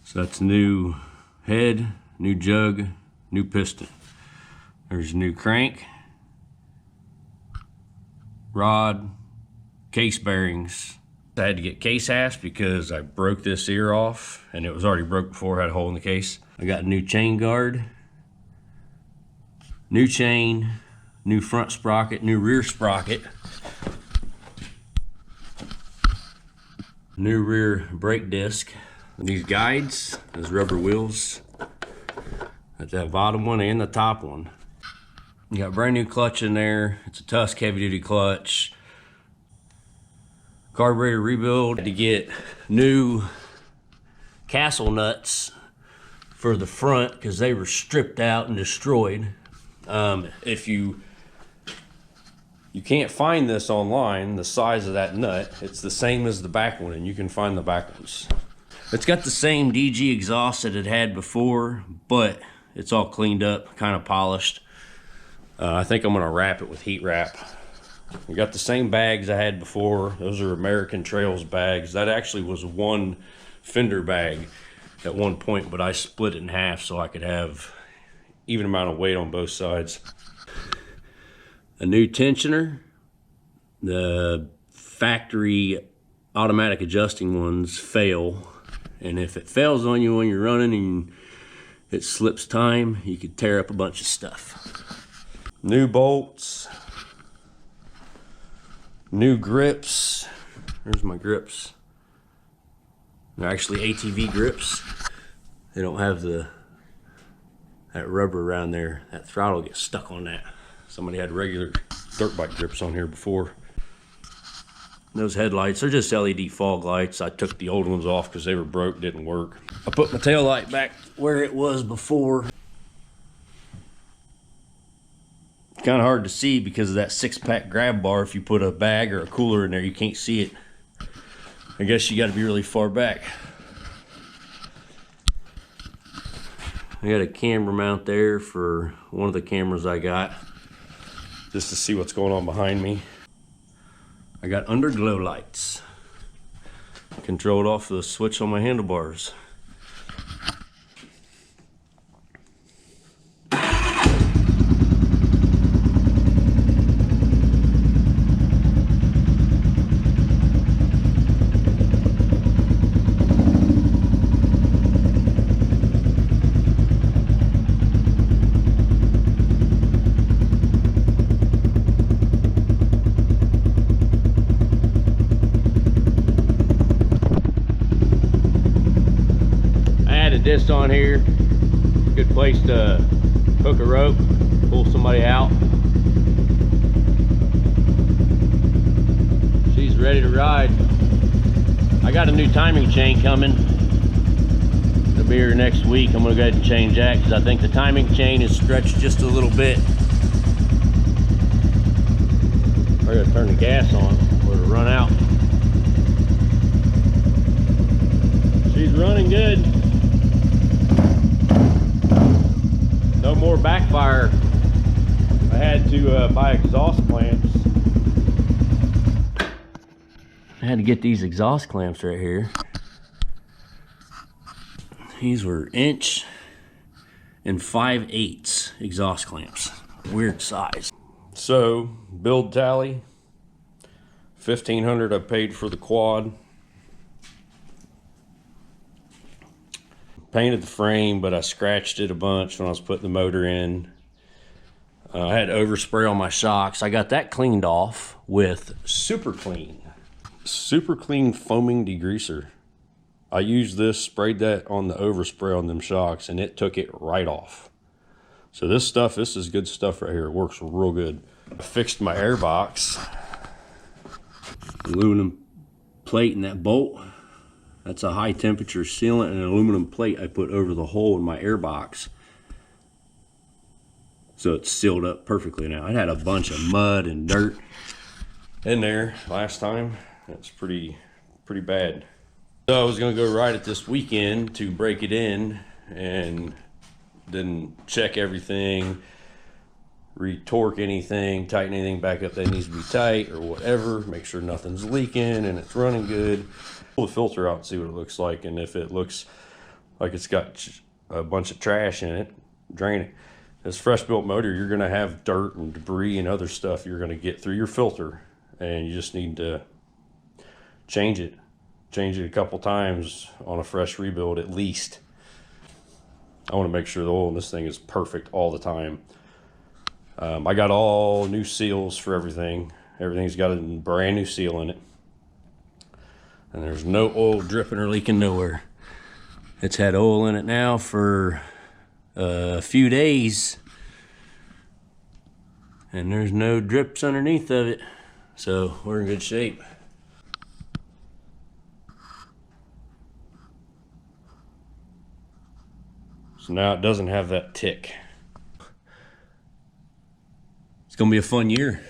So that's new head, new jug, new piston. There's a new crank, rod, case bearings. I had to get case hasps because I broke this ear off and it was already broke before, had a hole in the case. I got a new chain guard, new chain, new front sprocket, new rear sprocket, new rear brake disc. These guides, those rubber wheels, that's that bottom one and the top one. You got a brand new clutch in there. It's a Tusk heavy duty clutch. Carburetor rebuild. Had to get new castle nuts for the front because they were stripped out and destroyed. If you can't find this online, the size of that nut, it's the same as the back one, and you can find the back ones. It's got the same DG exhaust that it had before, but it's all cleaned up, kind of polished. I think I'm gonna wrap it with heat wrap. We got the same bags I had before. Those are American Trails bags. That actually was one fender bag at one point, but I split it in half so I could have even amount of weight on both sides. A new tensioner. The factory automatic adjusting ones fail, and if it fails on you when you're running and it slips time, you could tear up a bunch of stuff. New bolts, new grips. There's my grips. They're actually ATV grips. They don't have that rubber around there. That throttle gets stuck on that. Somebody had regular dirt bike grips on here before. Those headlights are just LED fog lights. I took the old ones off because they were broke, didn't work. I put my tail light back where it was before. Kind of hard to see because of that 6-pack grab bar. If you put a bag or a cooler in there, you can't see it. I guess you got to be really far back. I got a camera mount there for one of the cameras I got, just to see what's going on behind me. I got underglow lights, controlled off the switch on my handlebars. Disc on here, good place to hook a rope, pull somebody out. She's ready to ride. I got a new timing chain coming. It'll be here next week. I'm gonna go ahead and change that because I think the timing chain is stretched just a little bit. I gotta turn the gas on or it'll run out. She's running good. No more backfire. I had to buy exhaust clamps. I had to get these exhaust clamps right here. These were 1 5/8" exhaust clamps. Weird size. So, build tally. $1,500 I paid for the quad. Painted the frame, but I scratched it a bunch when I was putting the motor in. I had overspray on my shocks. I got that cleaned off with Super Clean foaming degreaser. I used this, sprayed that on the overspray on them shocks, and it took it right off. So this is good stuff right here. It works real good. I fixed my air box. Aluminum plate in that bolt. That's a high temperature sealant and an aluminum plate I put over the hole in my air box. So it's sealed up perfectly now. It had a bunch of mud and dirt in there last time. That's pretty bad. So I was gonna go ride it this weekend to break it in and then check everything, retorque anything, tighten anything back up that needs to be tight or whatever, make sure nothing's leaking and it's running good. Pull the filter out and see what it looks like, and if it looks like it's got a bunch of trash in it, drain it. This fresh built motor, you're gonna have dirt and debris and other stuff you're gonna get through your filter, and you just need to change it a couple times on a fresh rebuild at least. I want to make sure the oil in this thing is perfect all the time. I got all new seals for everything. Everything's got a brand new seal in it, and there's no oil dripping or leaking nowhere. It's had oil in it now for a few days, and there's no drips underneath of it, so we're in good shape. So now it doesn't have that tick. It's gonna be a fun year.